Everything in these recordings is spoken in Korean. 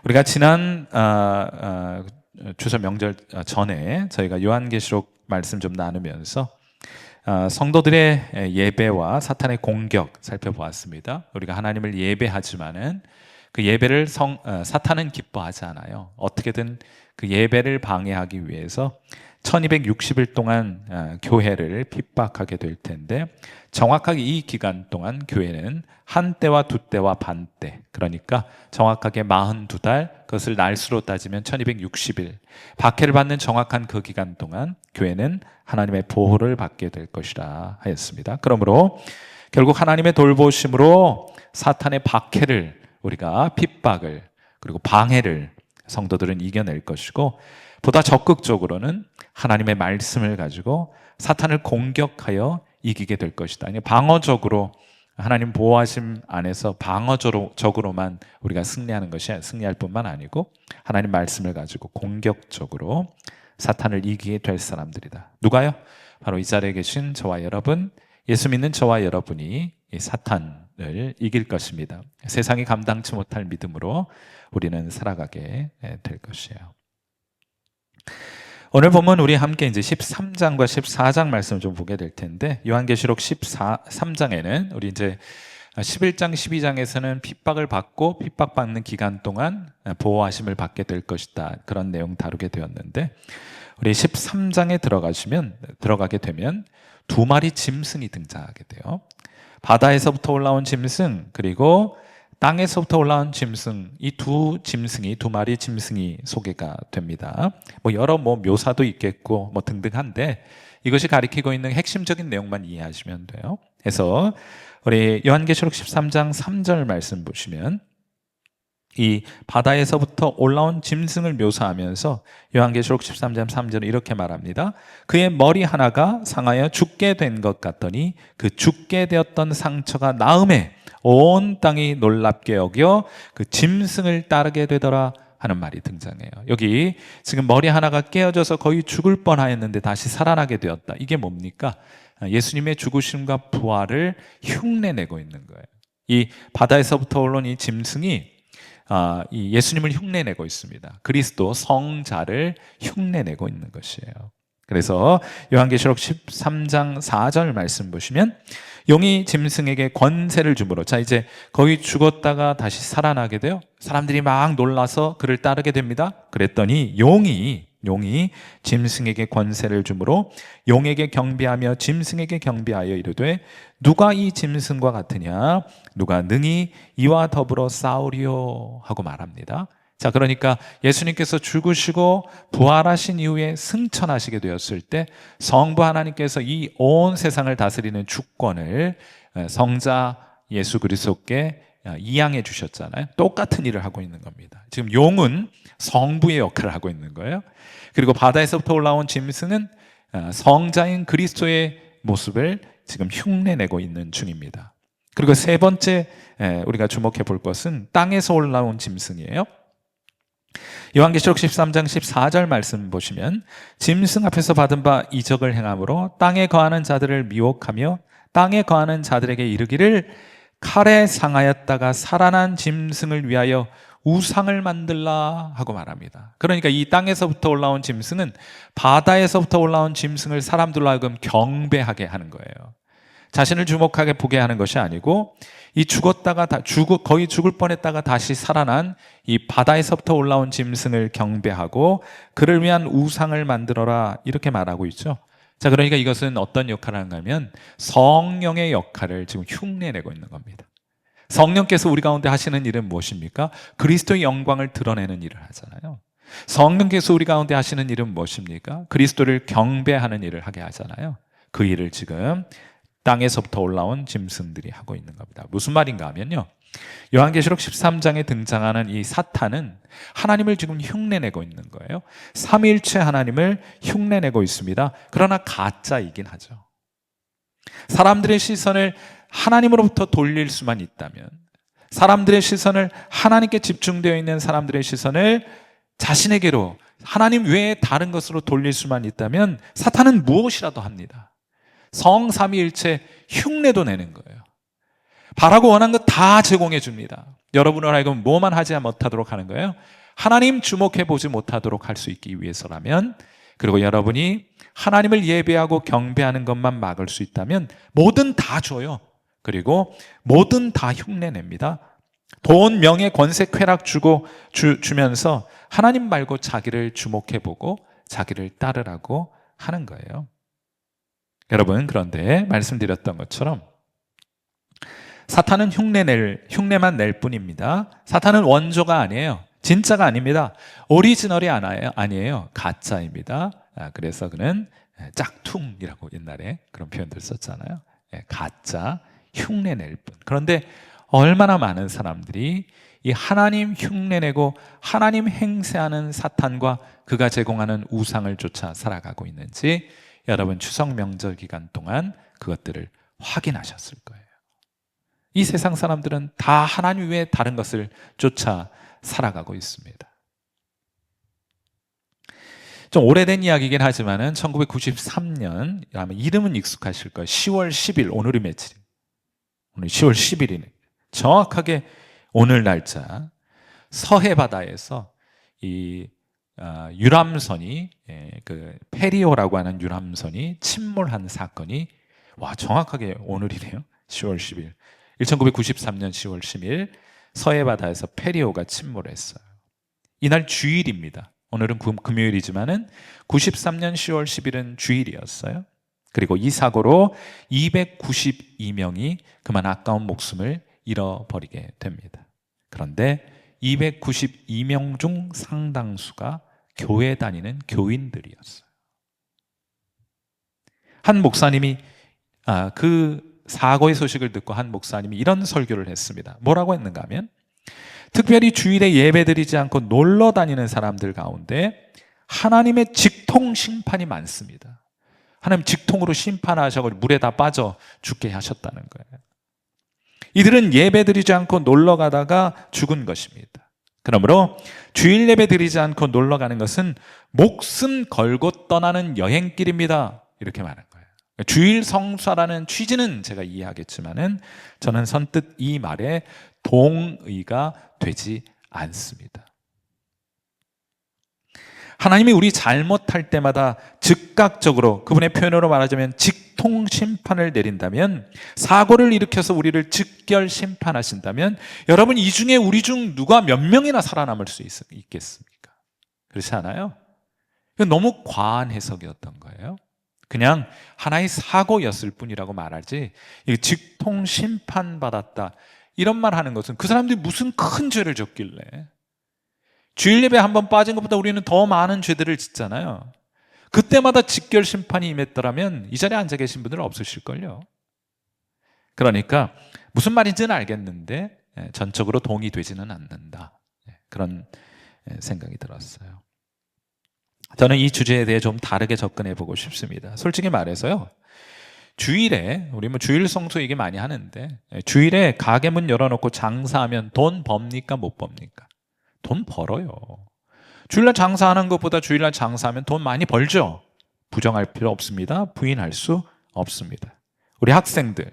우리가 지난 추석 명절 전에 저희가 요한계시록 말씀 좀 나누면서 성도들의 예배와 사탄의 공격 살펴보았습니다. 우리가 하나님을 예배하지만은 그 예배를 사탄은 기뻐하지 않아요. 어떻게든 그 예배를 방해하기 위해서 1260일 동안 교회를 핍박하게 될 텐데, 정확하게 이 기간 동안 교회는 한 때와 두 때와 반 때, 그러니까 정확하게 42달, 그것을 날수로 따지면 1260일 박해를 받는 정확한 그 기간 동안 교회는 하나님의 보호를 받게 될 것이라 하였습니다. 그러므로 결국 하나님의 돌보심으로 사탄의 박해를, 우리가 핍박을, 그리고 방해를 성도들은 이겨낼 것이고, 보다 적극적으로는 하나님의 말씀을 가지고 사탄을 공격하여 이기게 될 것이다. 방어적으로, 하나님 보호하심 안에서 방어적으로만 우리가 승리할 뿐만 아니고 하나님 말씀을 가지고 공격적으로 사탄을 이기게 될 사람들이다. 누가요? 바로 이 자리에 계신 저와 여러분, 예수 믿는 저와 여러분이 이 사탄을 이길 것입니다. 세상이 감당치 못할 믿음으로 우리는 살아가게 될 것이에요. 오늘 보면 우리 함께 이제 13장과 14장 말씀을 좀 보게 될 텐데, 요한계시록 13장에는 우리 이제 11장, 12장에서는 핍박을 받고 핍박받는 기간 동안 보호하심을 받게 될 것이다, 그런 내용 다루게 되었는데, 우리 13장에 들어가게 되면 두 마리 짐승이 등장하게 돼요. 바다에서부터 올라온 짐승, 그리고 땅에서부터 올라온 짐승, 이 두 마리 짐승이 소개가 됩니다. 여러 묘사도 있겠고 등등한데, 이것이 가리키고 있는 핵심적인 내용만 이해하시면 돼요. 그래서 우리 요한계시록 13장 3절 말씀 보시면 이 바다에서부터 올라온 짐승을 묘사하면서 요한계시록 13장 3절은 이렇게 말합니다. 그의 머리 하나가 상하여 죽게 된 것 같더니 그 죽게 되었던 상처가 나음에 온 땅이 놀랍게 여겨 그 짐승을 따르게 되더라 하는 말이 등장해요. 여기 지금 머리 하나가 깨어져서 거의 죽을 뻔하였는데 다시 살아나게 되었다. 이게 뭡니까? 예수님의 죽으심과 부활을 흉내내고 있는 거예요. 이 바다에서부터 올라온 이 짐승이 이 예수님을 흉내내고 있습니다. 그리스도 성자를 흉내내고 있는 것이에요. 그래서 요한계시록 13장 4절 말씀 보시면 용이 짐승에게 권세를 주므로, 자 이제 거의 죽었다가 다시 살아나게 돼요. 사람들이 막 놀라서 그를 따르게 됩니다. 그랬더니 용이 짐승에게 권세를 주므로 용에게 경배하며 짐승에게 경배하여 이르되 누가 이 짐승과 같으냐, 누가 능히 이와 더불어 싸우리요 하고 말합니다. 자, 그러니까 예수님께서 죽으시고 부활하신 이후에 승천하시게 되었을 때 성부 하나님께서 이 온 세상을 다스리는 주권을 성자 예수 그리스도께 이양해 주셨잖아요. 똑같은 일을 하고 있는 겁니다. 지금 용은 성부의 역할을 하고 있는 거예요. 그리고 바다에서부터 올라온 짐승은 성자인 그리스도의 모습을 지금 흉내내고 있는 중입니다. 그리고 세 번째 우리가 주목해 볼 것은 땅에서 올라온 짐승이에요. 요한계시록 13장 14절 말씀 보시면 짐승 앞에서 받은 바 이적을 행함으로 땅에 거하는 자들을 미혹하며 땅에 거하는 자들에게 이르기를 칼에 상하였다가 살아난 짐승을 위하여 우상을 만들라 하고 말합니다. 그러니까 이 땅에서부터 올라온 짐승은 바다에서부터 올라온 짐승을 사람들로 하여금 경배하게 하는 거예요. 자신을 주목하게 보게 하는 것이 아니고, 이 거의 죽을 뻔했다가 다시 살아난 이 바다에서부터 올라온 짐승을 경배하고 그를 위한 우상을 만들어라, 이렇게 말하고 있죠. 자, 그러니까 이것은 어떤 역할을 하는가 하면 성령의 역할을 지금 흉내내고 있는 겁니다. 성령께서 우리 가운데 하시는 일은 무엇입니까? 그리스도의 영광을 드러내는 일을 하잖아요. 성령께서 우리 가운데 하시는 일은 무엇입니까? 그리스도를 경배하는 일을 하게 하잖아요. 그 일을 지금 땅에서부터 올라온 짐승들이 하고 있는 겁니다. 무슨 말인가 하면요, 요한계시록 13장에 등장하는 이 사탄은 하나님을 지금 흉내내고 있는 거예요. 삼위일체 하나님을 흉내내고 있습니다. 그러나 가짜이긴 하죠. 사람들의 시선을 하나님으로부터 돌릴 수만 있다면, 사람들의 시선을 하나님께 집중되어 있는 사람들의 시선을 자신에게로, 하나님 외에 다른 것으로 돌릴 수만 있다면 사탄은 무엇이라도 합니다. 성삼위일체 흉내도 내는 거예요. 바라고 원한 것 다 제공해 줍니다. 여러분을 하여금 뭐만 하지 못하도록 하는 거예요? 하나님 주목해 보지 못하도록 할 수 있기 위해서라면, 그리고 여러분이 하나님을 예배하고 경배하는 것만 막을 수 있다면 뭐든 다 줘요. 그리고 뭐든 다 흉내냅니다. 돈, 명예, 권세, 쾌락 주면서 하나님 말고 자기를 주목해 보고 자기를 따르라고 하는 거예요. 여러분, 그런데 말씀드렸던 것처럼 사탄은 흉내만 낼 뿐입니다. 사탄은 원조가 아니에요. 진짜가 아닙니다. 오리지널이 아니에요. 가짜입니다. 그래서 그는 짝퉁이라고 옛날에 그런 표현들 썼잖아요. 가짜, 흉내낼 뿐. 그런데 얼마나 많은 사람들이 이 하나님 흉내내고 하나님 행세하는 사탄과 그가 제공하는 우상을 쫓아 살아가고 있는지 여러분 추석 명절 기간 동안 그것들을 확인하셨을 거예요. 이 세상 사람들은 다 하나님 외에 다른 것을 쫓아 살아가고 있습니다. 좀 오래된 이야기이긴 하지만은 1993년, 아마 이름은 익숙하실 거예요. 10월 10일, 오늘이 며칠? 오늘 10월 10일이네. 정확하게 오늘 날짜 서해 바다에서 이 유람선이 그 페리오라고 하는 유람선이 침몰한 사건이 정확하게 오늘이네요. 10월 10일. 1993년 10월 10일 서해 바다에서 페리오가 침몰했어요. 이날 주일입니다. 오늘은 금요일이지만은 93년 10월 10일은 주일이었어요. 그리고 이 사고로 292명이 그만 아까운 목숨을 잃어버리게 됩니다. 그런데 292명 중 상당수가 교회 다니는 교인들이었어요. 한 목사님이 그 사고의 소식을 듣고 한 목사님이 이런 설교를 했습니다. 뭐라고 했는가 하면, 특별히 주일에 예배드리지 않고 놀러 다니는 사람들 가운데 하나님의 직통 심판이 많습니다. 하나님 직통으로 심판하셔서 물에 다 빠져 죽게 하셨다는 거예요. 이들은 예배드리지 않고 놀러 가다가 죽은 것입니다. 그러므로 주일 예배드리지 않고 놀러 가는 것은 목숨 걸고 떠나는 여행길입니다. 이렇게 말한 거예요. 주일 성수라는 취지는 제가 이해하겠지만은 저는 선뜻 이 말에 동의가 되지 않습니다. 하나님이 우리 잘못할 때마다 즉각적으로, 그분의 표현으로 말하자면 직통 심판을 내린다면, 사고를 일으켜서 우리를 즉결 심판하신다면, 여러분 이 중에 우리 중 누가 몇 명이나 살아남을 수 있겠습니까? 그렇지 않아요? 이건 너무 과한 해석이었던 거예요. 그냥 하나의 사고였을 뿐이라고 말하지, 직통 심판받았다 이런 말 하는 것은 그 사람들이 무슨 큰 죄를 졌길래, 주일 예배 한 번 빠진 것보다 우리는 더 많은 죄들을 짓잖아요. 그때마다 직결 심판이 임했더라면 이 자리에 앉아 계신 분들은 없으실걸요. 그러니까 무슨 말인지는 알겠는데 전적으로 동의되지는 않는다, 그런 생각이 들었어요. 저는 이 주제에 대해 좀 다르게 접근해 보고 싶습니다. 솔직히 말해서요, 주일에, 우리 주일 성수 얘기 많이 하는데, 주일에 가게 문 열어놓고 장사하면 돈 법니까 못 법니까? 돈 벌어요. 주일날 장사하는 것보다 주일날 장사하면 돈 많이 벌죠. 부정할 필요 없습니다. 부인할 수 없습니다. 우리 학생들,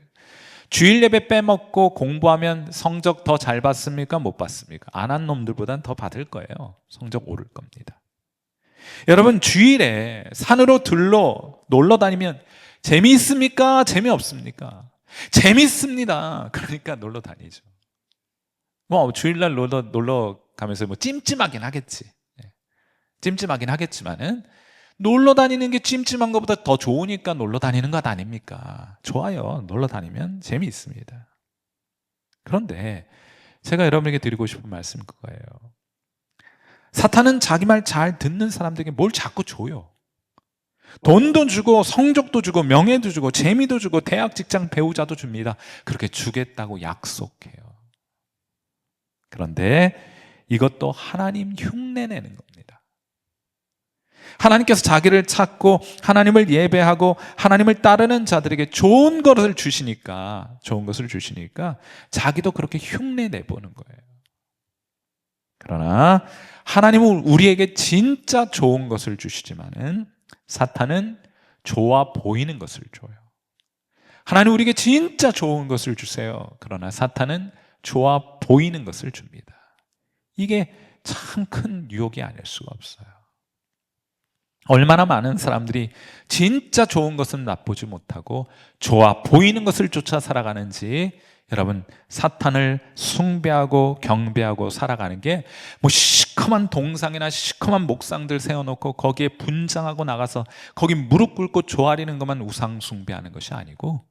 주일 예배 빼먹고 공부하면 성적 더 잘 받습니까 못 받습니까? 안 한 놈들보단 더 받을 거예요. 성적 오를 겁니다. 여러분, 주일에 산으로 놀러 다니면 재미있습니까? 재미없습니까? 재밌습니다. 그러니까 놀러 다니죠. 주일날 놀러 가면서 찜찜하긴 하겠지. 찜찜하긴 하겠지만은 놀러 다니는 게 찜찜한 것보다 더 좋으니까 놀러 다니는 것 아닙니까? 좋아요. 놀러 다니면 재미있습니다. 그런데 제가 여러분에게 드리고 싶은 말씀은 그거예요. 사탄은 자기 말 잘 듣는 사람들에게 뭘 자꾸 줘요. 돈도 주고 성적도 주고 명예도 주고 재미도 주고 대학 직장 배우자도 줍니다. 그렇게 주겠다고 약속해요. 그런데 이것도 하나님 흉내내는 겁니다. 하나님께서 자기를 찾고 하나님을 예배하고 하나님을 따르는 자들에게 좋은 것을 주시니까 자기도 그렇게 흉내내보는 거예요. 그러나 하나님은 우리에게 진짜 좋은 것을 주시지만은 사탄은 좋아 보이는 것을 줘요. 하나님 우리에게 진짜 좋은 것을 주세요. 그러나 사탄은 좋아 보이는 것을 줍니다. 이게 참 큰 유혹이 아닐 수가 없어요. 얼마나 많은 사람들이 진짜 좋은 것은 맛보지 못하고 좋아 보이는 것을 쫓아 살아가는지, 여러분, 사탄을 숭배하고 경배하고 살아가는 게 뭐 시커먼 동상이나 시커먼 목상들 세워놓고 거기에 분장하고 나가서 거기 무릎 꿇고 조아리는 것만 우상 숭배하는 것이 아니고,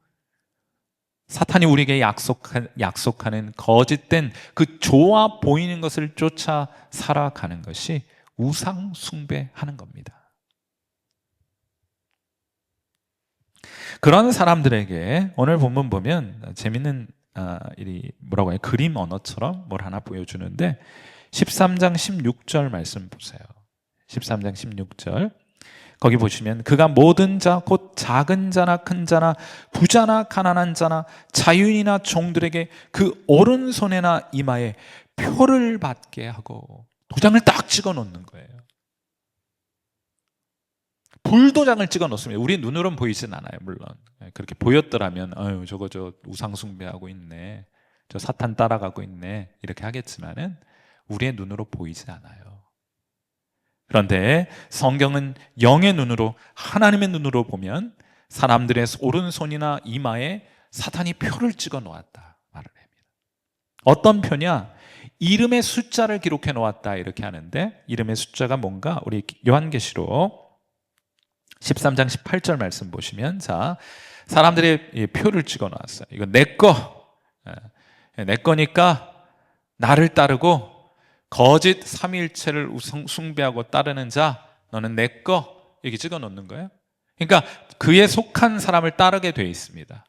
사탄이 우리에게 약속하는 거짓된 그 좋아 보이는 것을 쫓아 살아가는 것이 우상 숭배하는 겁니다. 그런 사람들에게 오늘 본문 보면 재밌는 뭐라고 해요? 그림 언어처럼 뭘 하나 보여주는데 13장 16절 말씀 보세요. 13장 16절 거기 보시면 그가 모든 자 곧 작은 자나 큰 자나 부자나 가난한 자나 자유인이나 종들에게 그 오른손에나 이마에 표를 받게 하고 도장을 딱 찍어 놓는 거예요. 불도장을 찍어 놓습니다. 우리 눈으로는 보이진 않아요. 물론 그렇게 보였더라면 아유 저거 저 우상 숭배하고 있네, 저 사탄 따라가고 있네, 이렇게 하겠지만은 우리의 눈으로 보이진 않아요. 그런데 성경은 영의 눈으로, 하나님의 눈으로 보면 사람들의 오른손이나 이마에 사탄이 표를 찍어 놓았다 말을 합니다. 어떤 표냐? 이름의 숫자를 기록해 놓았다 이렇게 하는데, 이름의 숫자가 뭔가 우리 요한계시록 13장 18절 말씀 보시면, 자, 사람들의 표를 찍어 놨어요. 이거 내 거니까 나를 따르고 거짓 삼위일체를 숭배하고 따르는 자, 너는 내 거, 이렇게 찍어 놓는 거예요. 그러니까 그에 속한 사람을 따르게 되어 있습니다.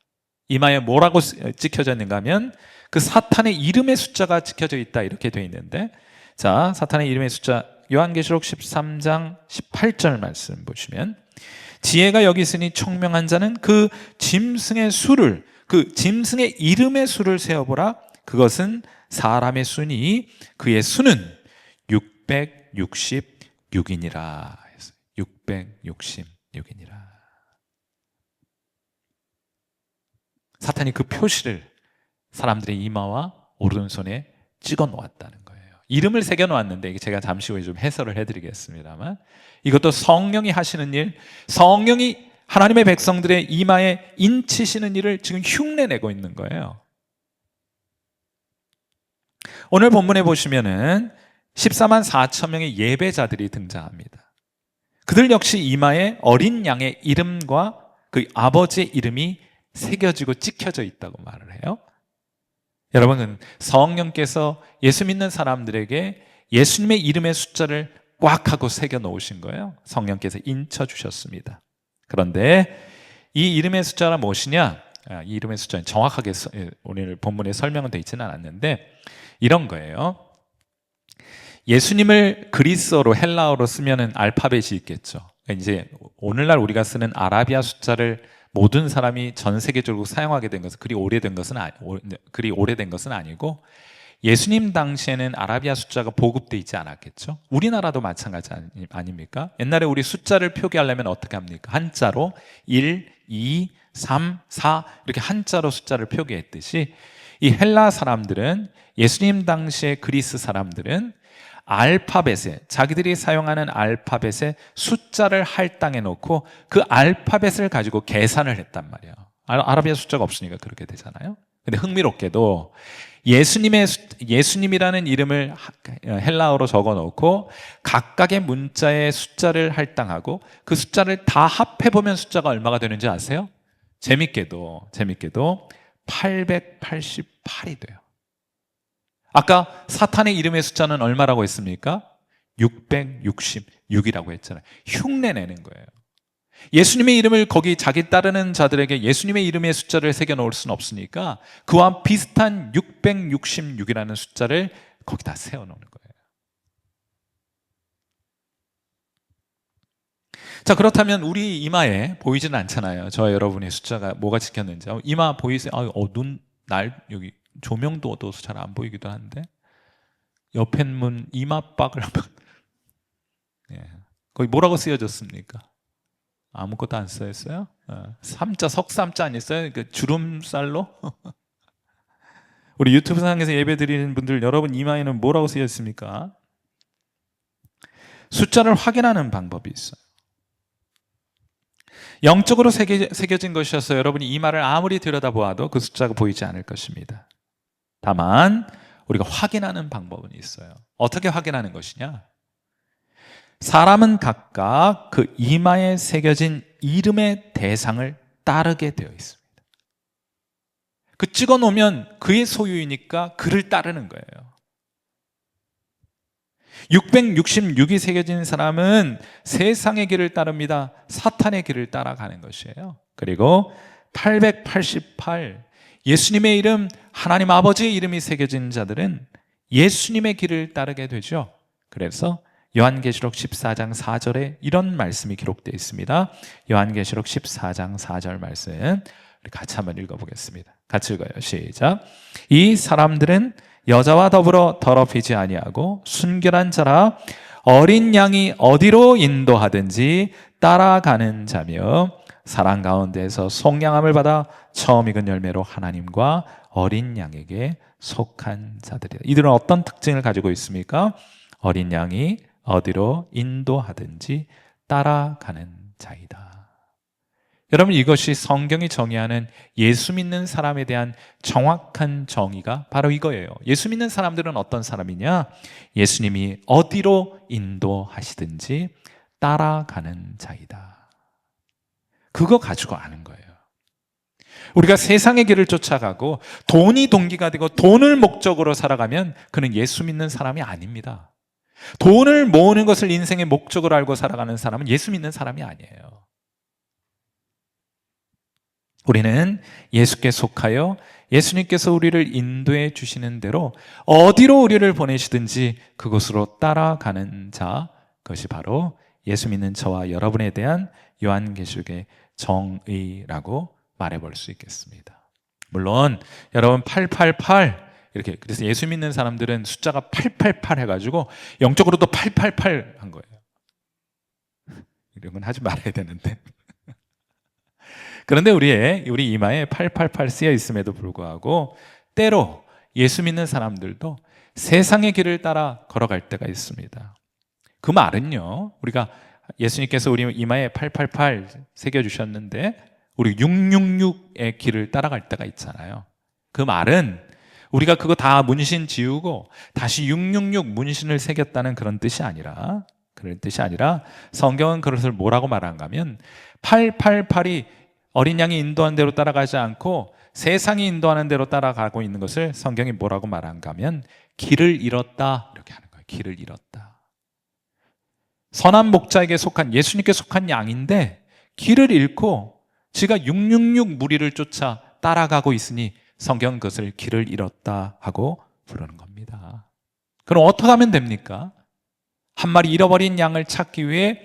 이마에 뭐라고 찍혀져 있는가 하면 그 사탄의 이름의 숫자가 찍혀져 있다 이렇게 되어 있는데, 자, 사탄의 이름의 숫자 요한계시록 13장 18절 말씀 보시면, 지혜가 여기 있으니 총명한 자는 그 짐승의 수를, 그 짐승의 이름의 수를 세어보라. 그것은 사람의 수니 그의 수는 666이니라. 666이니라. 사탄이 그 표시를 사람들의 이마와 오른손에 찍어 놓았다는 거예요. 이름을 새겨 놓았는데, 이게 제가 잠시 후에 좀 해설을 해드리겠습니다만, 이것도 성령이 하시는 일, 성령이 하나님의 백성들의 이마에 인치시는 일을 지금 흉내내고 있는 거예요. 오늘 본문에 보시면은 14만 4천 명의 예배자들이 등장합니다. 그들 역시 이마에 어린 양의 이름과 그 아버지의 이름이 새겨지고 찍혀져 있다고 말을 해요. 여러분은 성령께서 예수 믿는 사람들에게 예수님의 이름의 숫자를 꽉 하고 새겨 놓으신 거예요. 성령께서 인쳐 주셨습니다. 그런데 이 이름의 숫자가 무엇이냐? 이 이름의 숫자는 정확하게 오늘 본문에 설명은 되어 있지는 않았는데 이런 거예요. 예수님을 그리스어로, 헬라어로 쓰면은 알파벳이 있겠죠. 이제 오늘날 우리가 쓰는 아라비아 숫자를 모든 사람이 전 세계적으로 사용하게 된 것은 그리 오래된 것은 아니고, 예수님 당시에는 아라비아 숫자가 보급되어 있지 않았겠죠. 우리나라도 마찬가지 아닙니까? 옛날에 우리 숫자를 표기하려면 어떻게 합니까? 한자로 1, 2, 3, 4 이렇게 한자로 숫자를 표기했듯이, 이 헬라 사람들은, 예수님 당시의 그리스 사람들은 알파벳에, 자기들이 사용하는 알파벳에 숫자를 할당해 놓고 그 알파벳을 가지고 계산을 했단 말이에요. 아라비아 숫자가 없으니까 그렇게 되잖아요. 근데 흥미롭게도 예수님이라는 이름을 헬라어로 적어 놓고 각각의 문자에 숫자를 할당하고 그 숫자를 다 합해 보면 숫자가 얼마가 되는지 아세요? 재밌게도 888이 돼요. 아까 사탄의 이름의 숫자는 얼마라고 했습니까? 666이라고 했잖아요. 흉내내는 거예요. 예수님의 이름을 거기 자기 따르는 자들에게 예수님의 이름의 숫자를 새겨 놓을 수는 없으니까 그와 비슷한 666이라는 숫자를 거기다 세워 놓는 거예요. 자, 그렇다면 우리 이마에 보이지는 않잖아요. 저와 여러분의 숫자가 뭐가 찍혔는지. 이마 보이세요? 여기 조명도 어두워서 잘 안 보이기도 한데, 옆에 문 이마박을 한번, 거기 뭐라고 쓰여졌습니까? 아무것도 안 써있어요? 삼자, 석삼자 아니었어요? 그 주름살로? 우리 유튜브 상에서 예배 드리는 분들, 여러분 이마에는 뭐라고 쓰여 있습니까? 숫자를 확인하는 방법이 있어요. 영적으로 새겨진 것이어서 여러분이 이마를 아무리 들여다보아도 그 숫자가 보이지 않을 것입니다. 다만 우리가 확인하는 방법은 있어요. 어떻게 확인하는 것이냐? 사람은 각각 그 이마에 새겨진 이름의 대상을 따르게 되어 있습니다. 그 찍어 놓으면 그의 소유이니까 그를 따르는 거예요. 666이 새겨진 사람은 세상의 길을 따릅니다. 사탄의 길을 따라가는 것이에요. 그리고 888, 예수님의 이름, 하나님 아버지의 이름이 새겨진 자들은 예수님의 길을 따르게 되죠. 그래서 요한계시록 14장 4절에 이런 말씀이 기록되어 있습니다. 요한계시록 14장 4절 말씀 우리 같이 한번 읽어보겠습니다. 같이 읽어요. 시작. 이 사람들은 여자와 더불어 더럽히지 아니하고 순결한 자라 어린 양이 어디로 인도하든지 따라가는 자며 사랑 가운데에서 속량함을 받아 처음 익은 열매로 하나님과 어린 양에게 속한 자들이다. 이들은 어떤 특징을 가지고 있습니까? 어린 양이 어디로 인도하든지 따라가는 자이다. 여러분, 이것이 성경이 정의하는 예수 믿는 사람에 대한 정확한 정의가 바로 이거예요. 예수 믿는 사람들은 어떤 사람이냐? 예수님이 어디로 인도하시든지 따라가는 자이다. 그거 가지고 아는 거예요. 우리가 세상의 길을 쫓아가고 돈이 동기가 되고 돈을 목적으로 살아가면 그는 예수 믿는 사람이 아닙니다. 돈을 모으는 것을 인생의 목적으로 알고 살아가는 사람은 예수 믿는 사람이 아니에요. 우리는 예수께 속하여 예수님께서 우리를 인도해 주시는 대로 어디로 우리를 보내시든지 그곳으로 따라가는 자, 그것이 바로 예수 믿는 저와 여러분에 대한 요한계시록의 정의라고 말해볼 수 있겠습니다. 물론 여러분 888 이렇게, 그래서 예수 믿는 사람들은 숫자가 888 해가지고 영적으로도 888 한 거예요. 이런 건 하지 말아야 되는데. 그런데 우리 이마에 888 쓰여 있음에도 불구하고 때로 예수 믿는 사람들도 세상의 길을 따라 걸어갈 때가 있습니다. 그 말은요, 우리가 예수님께서 우리 이마에 888 새겨주셨는데 우리 666의 길을 따라갈 때가 있잖아요. 그 말은 우리가 그거 다 문신 지우고 다시 666 문신을 새겼다는 그런 뜻이 아니라, 성경은 그것을 뭐라고 말한가 하면 888이 어린 양이 인도한 대로 따라가지 않고 세상이 인도하는 대로 따라가고 있는 것을 성경이 뭐라고 말한가 하면 길을 잃었다, 이렇게 하는 거예요. 길을 잃었다. 선한 목자에게 속한, 예수님께 속한 양인데 길을 잃고 지가 666 무리를 쫓아 따라가고 있으니 성경은 그것을 길을 잃었다 하고 부르는 겁니다. 그럼 어떻게 하면 됩니까? 한 마리 잃어버린 양을 찾기 위해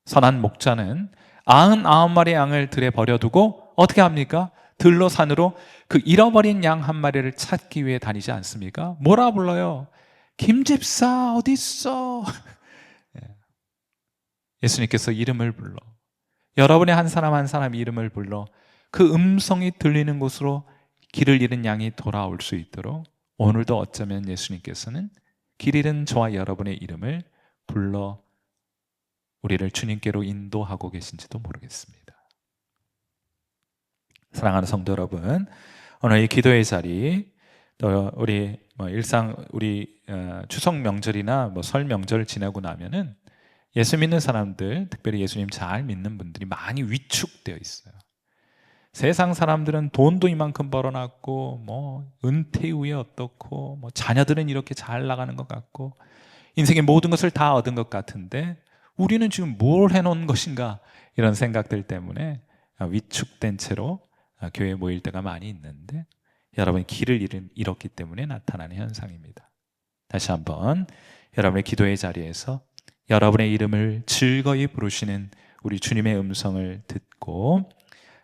선한 목자는 99마리 양을 들에 버려두고 어떻게 합니까? 들로 산으로 그 잃어버린 양 한 마리를 찾기 위해 다니지 않습니까? 뭐라 불러요? 김집사 어디 있어? 예수님께서 이름을 불러, 여러분의 한 사람 한 사람 이름을 불러 그 음성이 들리는 곳으로 길을 잃은 양이 돌아올 수 있도록 오늘도 어쩌면 예수님께서는 길 잃은 저와 여러분의 이름을 불러 우리를 주님께로 인도하고 계신지도 모르겠습니다. 사랑하는 성도 여러분, 오늘 이 기도의 자리, 또 우리 일상 우리 추석 명절이나 설 명절을 지나고 나면은 예수 믿는 사람들, 특별히 예수님 잘 믿는 분들이 많이 위축되어 있어요. 세상 사람들은 돈도 이만큼 벌어놨고, 은퇴 후에 어떻고, 자녀들은 이렇게 잘 나가는 것 같고, 인생의 모든 것을 다 얻은 것 같은데 우리는 지금 뭘 해놓은 것인가, 이런 생각들 때문에 위축된 채로 교회에 모일 때가 많이 있는데, 여러분이 길을 잃었기 때문에 나타나는 현상입니다. 다시 한번 여러분의 기도의 자리에서 여러분의 이름을 즐거이 부르시는 우리 주님의 음성을 듣고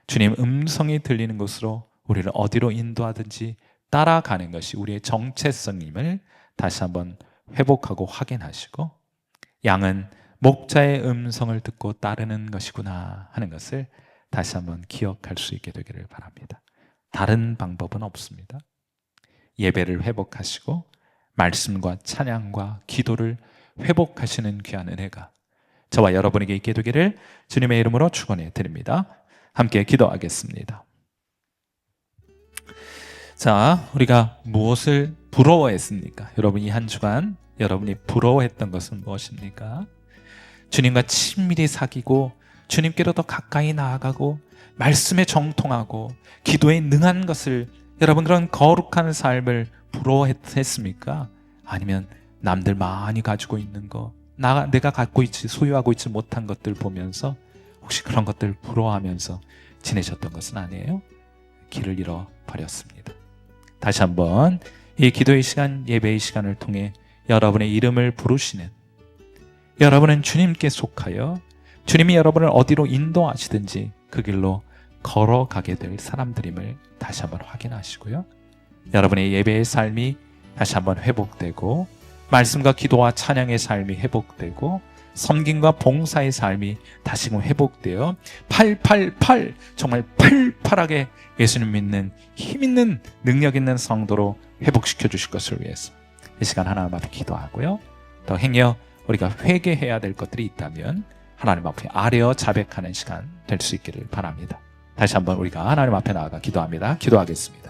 주님 음성이 들리는 곳으로 우리를 어디로 인도하든지 따라가는 것이 우리의 정체성임을 다시 한번 회복하고 확인하시고, 양은 목자의 음성을 듣고 따르는 것이구나 하는 것을 다시 한번 기억할 수 있게 되기를 바랍니다. 다른 방법은 없습니다. 예배를 회복하시고 말씀과 찬양과 기도를 회복하시는 귀한 은혜가 저와 여러분에게 있게 되기를 주님의 이름으로 축원해 드립니다. 함께 기도하겠습니다. 자, 우리가 무엇을 부러워했습니까? 여러분, 이 한 주간 여러분이 부러워했던 것은 무엇입니까? 주님과 친밀히 사귀고 주님께로 더 가까이 나아가고 말씀에 정통하고 기도에 능한 것을, 여러분 그런 거룩한 삶을 부러워했습니까? 아니면 남들 많이 가지고 있는 거, 내가 갖고 있지 소유하고 있지 못한 것들 보면서 혹시 그런 것들 부러워하면서 지내셨던 것은 아니에요? 길을 잃어버렸습니다. 다시 한번 이 기도의 시간, 예배의 시간을 통해 여러분의 이름을 부르시는, 여러분은 주님께 속하여 주님이 여러분을 어디로 인도하시든지 그 길로 걸어가게 될 사람들임을 다시 한번 확인하시고요. 여러분의 예배의 삶이 다시 한번 회복되고 말씀과 기도와 찬양의 삶이 회복되고 섬김과 봉사의 삶이 다시금 회복되어 888 정말 팔팔하게 예수님 믿는 힘 있는 능력 있는 성도로 회복시켜 주실 것을 위해서 이 시간 하나님 앞에 기도하고요. 더 행여 우리가 회개해야 될 것들이 있다면 하나님 앞에 아뢰어 자백하는 시간 될 수 있기를 바랍니다. 다시 한번 우리가 하나님 앞에 나아가 기도합니다. 기도하겠습니다.